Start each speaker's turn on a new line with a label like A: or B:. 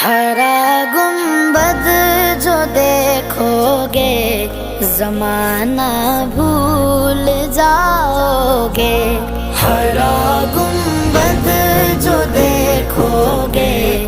A: ہرا گنبد جو دیکھو گے زمانہ بھول جاؤ گے، ہرا گنبد جو دیکھو گے